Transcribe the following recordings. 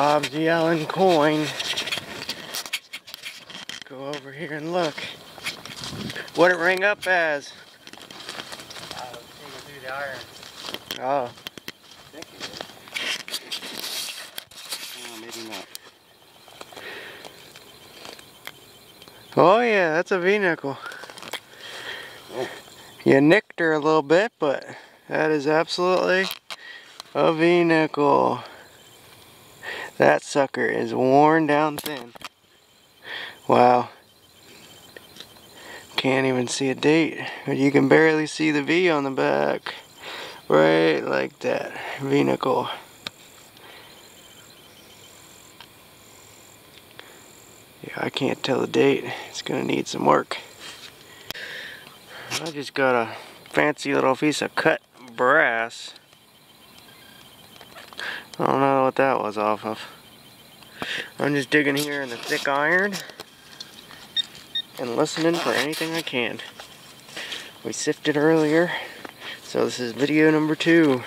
Bob's yelling coin. Go over here and look. What'd it ring up as? Through the iron. Oh. I think it is. Oh, maybe not. Oh yeah, that's a V-nickel. You nicked her a little bit, but that is absolutely a V-nickel. That sucker is worn down thin. Wow. Can't even see a date, but you can barely see the V on the back. Right like that. V-nickel. Yeah, I can't tell the date. It's gonna need some work. I just got a fancy little piece of cut brass. I don't know what that was off of. I'm just digging here in the thick iron and listening for anything I can. We sifted earlier, so this is video number 2.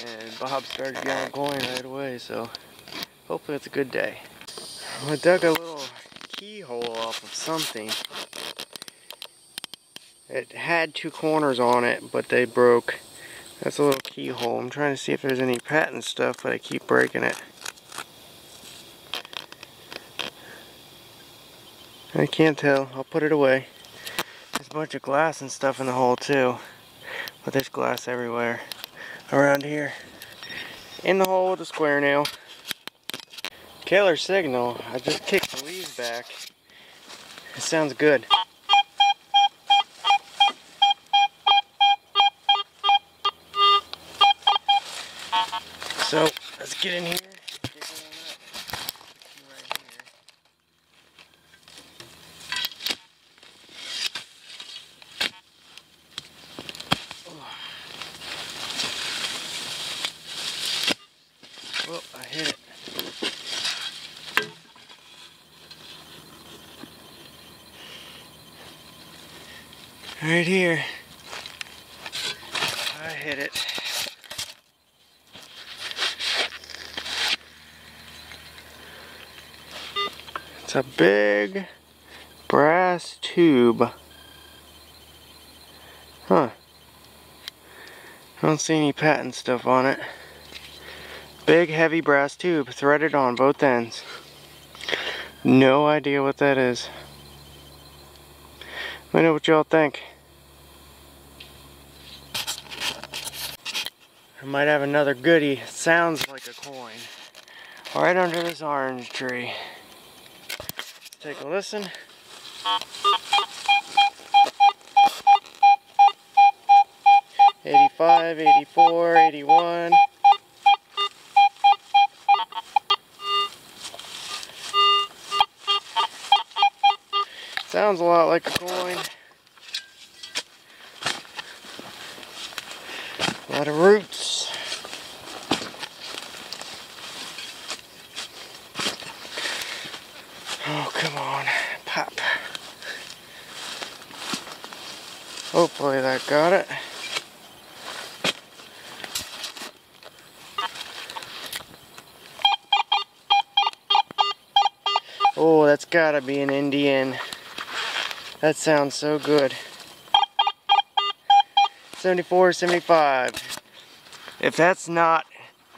And Bob started yelling coin right away, so hopefully it's a good day. I dug a little keyhole off of something. It had 2 corners on it, but they broke. That's a little keyhole. I'm trying to see if there's any patent stuff, but I keep breaking it. I can't tell. I'll put it away. There's a bunch of glass and stuff in the hole too. But there's glass everywhere around here. In the hole with a square nail. Killer signal. I just kicked the leaves back. It sounds good. So let's get in here. Oh, I hit it. Right here. I hit it. It's a big brass tube. Huh. I don't see any patent stuff on it. Big heavy brass tube threaded on both ends. No idea what that is. Let me know what y'all think. I might have another goodie. It sounds like a coin. Right under this orange tree. Take a listen. $85, $84, $81. Sounds a lot like a coin. A lot of roots. Oh, come on. Pop. Hopefully that got it. Oh, that's gotta be an Indian. That sounds so good. 74, 75. If that's not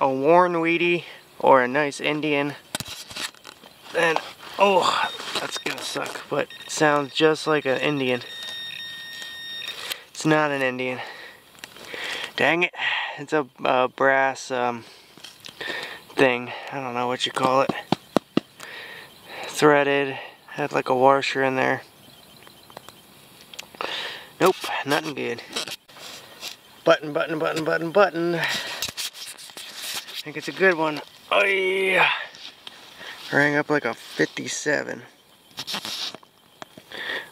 a worn weedy or a nice Indian, then, oh, that's gonna suck. But it sounds just like an Indian. It's not an Indian. Dang it. It's a brass thing. I don't know what you call it. Threaded. Had like a washer in there. Nope, nothing good. Button, button, button, button, button. I think it's a good one. Oh yeah. Rang up like a 57.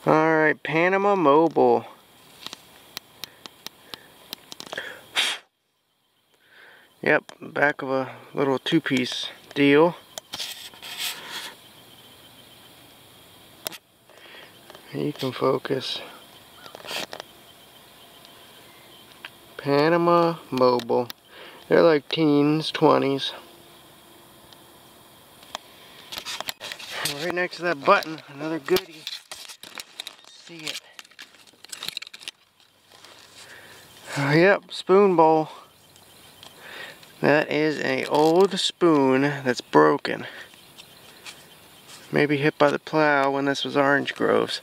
Alright, Panama Mobile. Yep, back of a little 2-piece deal. You can focus. Panama Mobile. They're like teens, 20s. right next to that button, another goodie. See it. Yep, spoon bowl. That is an old spoon that's broken. Maybe hit by the plow when this was orange groves.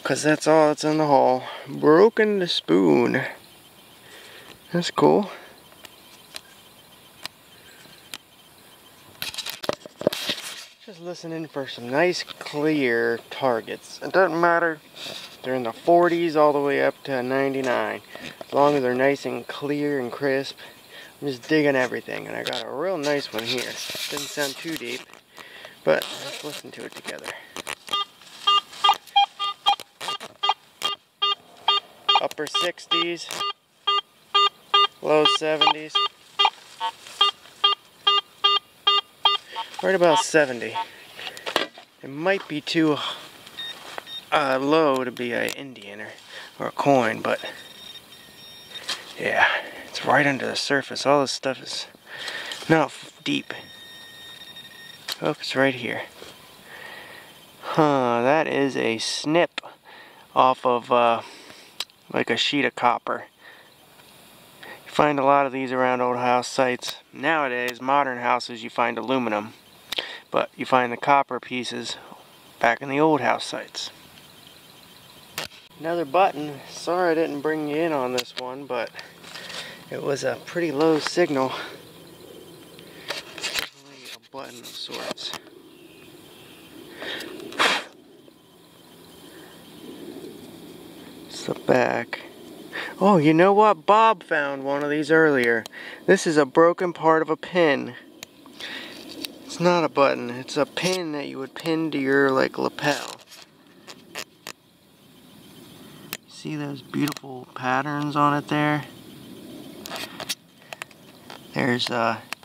Because that's all that's in the hole. Broken spoon. That's cool. Just listening for some nice clear targets. It doesn't matter if they're in the 40s all the way up to 99. As long as they're nice and clear and crisp. I'm just digging everything. And I got a real nice one here. Didn't sound too deep. But let's listen to it together. Upper 60s. Low 70s. Right about 70. It might be too low to be an Indian or a coin, but yeah, it's right under the surface. All this stuff is not deep. Oh, it's right here. Huh, that is a snip off of like a sheet of copper. You find a lot of these around old house sites. Nowadays, modern houses, you find aluminum. But you find the copper pieces back in the old house sites. Another button. Sorry I didn't bring you in on this one, but it was a pretty low signal. Definitely a button of sorts. It's the back. Oh, you know what? Bob found one of these earlier. This is a broken part of a pin. It's not a button, it's a pin that you would pin to your like lapel. See those beautiful patterns on it there? There's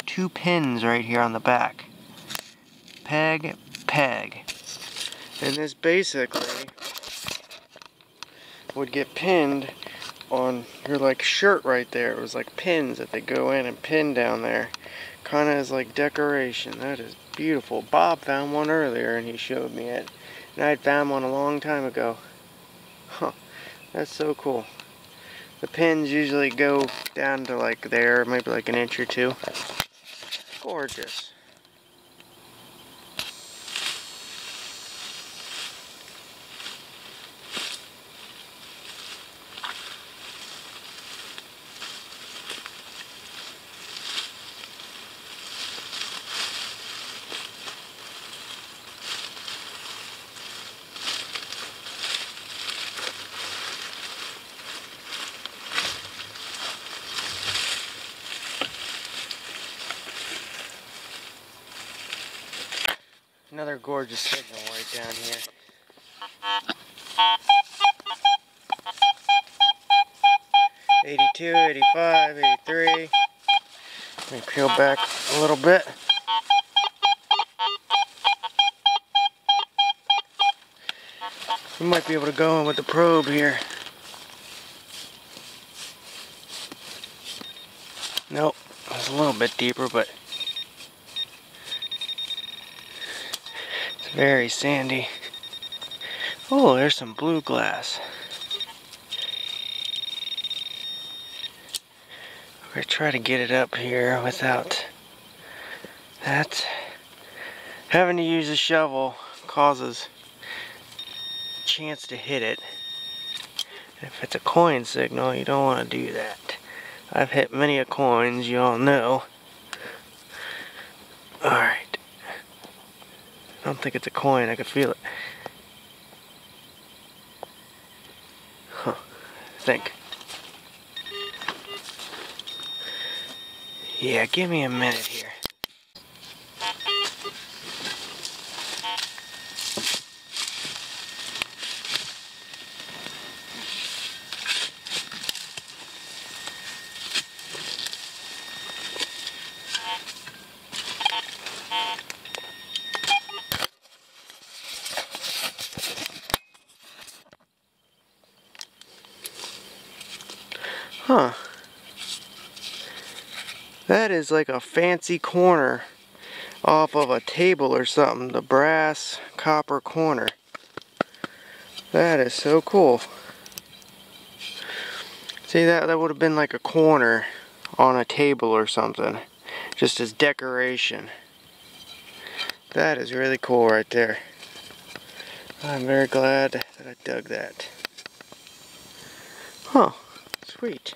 2 pins right here on the back. Peg, peg. And this basically would get pinned on your like shirt right there. It was like pins that they go in and pin down there. Kind of as like decoration. That is beautiful. Bob found one earlier and he showed me it. And I had found one a long time ago. Huh. That's so cool. The pins usually go down to like there, maybe like an inch or 2. Gorgeous. Another gorgeous signal right down here. '82, '85, '83. Let me peel back a little bit. We might be able to go in with the probe here. Nope, it's a little bit deeper, but it's very sandy. Oh, there's some blue glass. I'm gonna try to get it up here without that. Having to use a shovel causes a chance to hit it. And if it's a coin signal, you don't want to do that. I've hit many a coins, you all know. Alright. I don't think it's a coin, I can feel it. Huh, I think. Yeah, give me a minute here. Huh. That is like a fancy corner off of a table or something. The brass copper corner. That is so cool. See, that would have been like a corner on a table or something, just as decoration. That is really cool right there. I'm very glad that I dug that. Huh, sweet.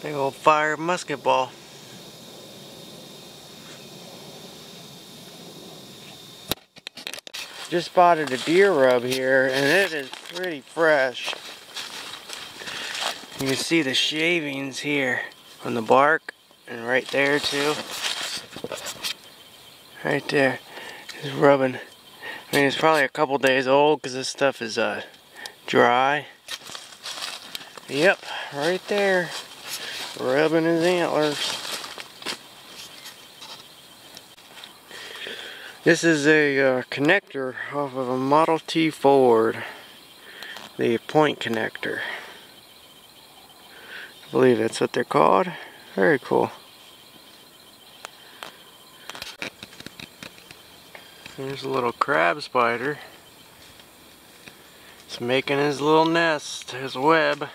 Big old fire musket ball. Just spotted a deer rub here, and it is pretty fresh. You can see the shavings here on the bark, and right there too. Right there, it's rubbing. I mean, it's probably a couple days old because this stuff is dry. Yep, right there, rubbing his antlers. This is a connector off of a Model T Ford, the point connector. I believe that's what they're called. Very cool. There's a little crab spider. It's making his little nest, his web.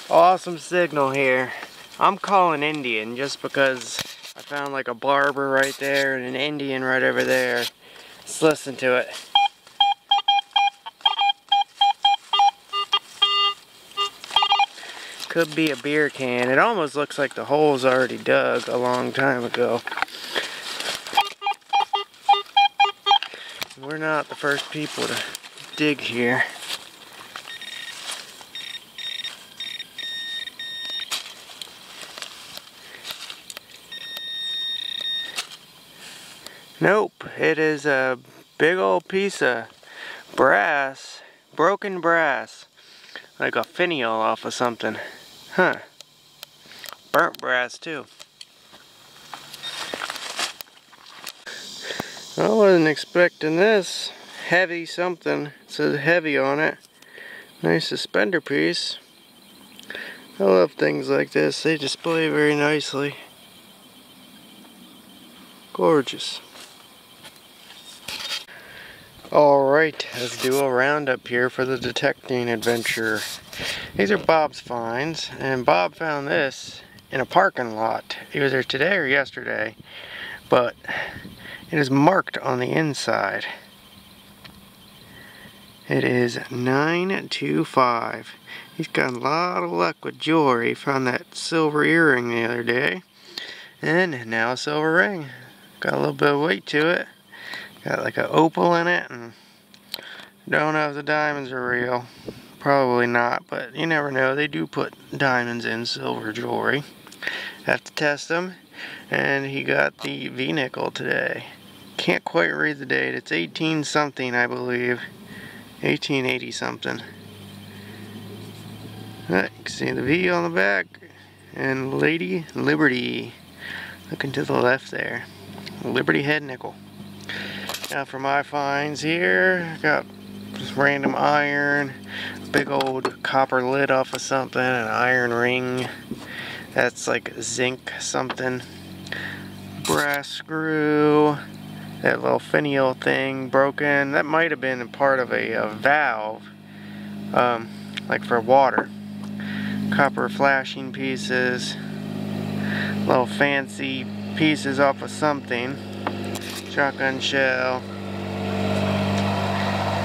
Awesome signal here. I'm calling Indian just because I found like a barber right there and an Indian right over there. Let's listen to it. Could be a beer can. It almost looks like the hole's already dug a long time ago. We're not the first people to dig here. Nope, it is a big old piece of brass, broken brass, like a finial off of something. Huh. Burnt brass too. I wasn't expecting this. Heavy something. It says heavy on it. Nice suspender piece. I love things like this. They display very nicely. Gorgeous. Alright, let's do a roundup here for the detecting adventure. These are Bob's finds, and Bob found this in a parking lot, either today or yesterday, but it is marked on the inside. It is 925. He's got a lot of luck with jewelry. Found that silver earring the other day, and now a silver ring. Got a little bit of weight to it. Got like an opal in it, and don't know if the diamonds are real. Probably not, but you never know. They do put diamonds in silver jewelry. Have to test them. And he got the V-nickel today. Can't quite read the date. It's 18 something, I believe. 1880 something. You can see the V on the back. And Lady Liberty. Looking to the left there. Liberty head nickel. Now for my finds here, I got just random iron, big old copper lid off of something, an iron ring, that's like zinc something, brass screw, that little finial thing broken, that might have been part of a valve, like for water, copper flashing pieces, little fancy pieces off of something, shotgun shell.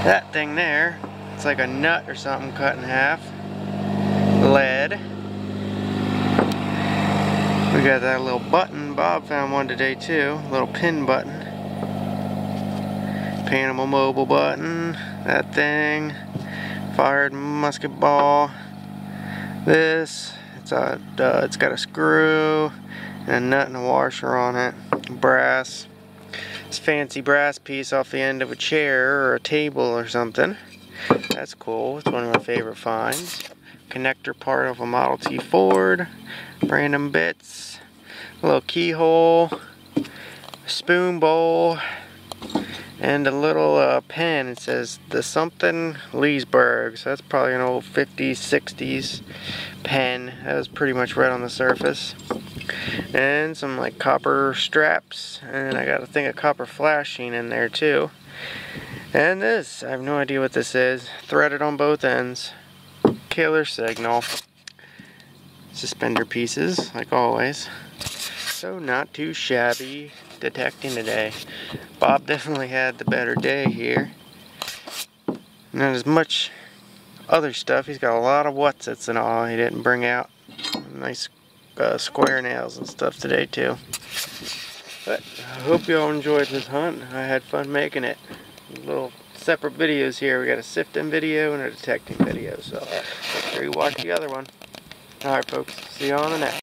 That thing there, it's like a nut or something cut in half. lead. We got that little button. Bob found one today too. Little pin button. Panama mobile button. That thing. Fired musket ball. This. It's got a screw and a nut and a washer on it. Brass. This fancy brass piece off the end of a chair or a table or something. That's cool. It's one of my favorite finds. Connector part of a Model T Ford. Random bits. A little keyhole. Spoon bowl. And a little pen. It says the something Leesburg. So that's probably an old 50s, 60s pen. That was pretty much right on the surface. And some like copper straps. And I got a thing of copper flashing in there too. And this, I have no idea what this is. Threaded on both ends. Killer signal. Suspender pieces, like always. So not too shabby detecting today. Bob definitely had the better day here. Not as much other stuff. He's got a lot of whatsits and all. He didn't bring out nice square nails and stuff today too. But I hope you all enjoyed this hunt. I had fun making it. Little separate videos here. We got a sifting video and a detecting video. So make sure you watch the other one. Alright folks, see you on the next.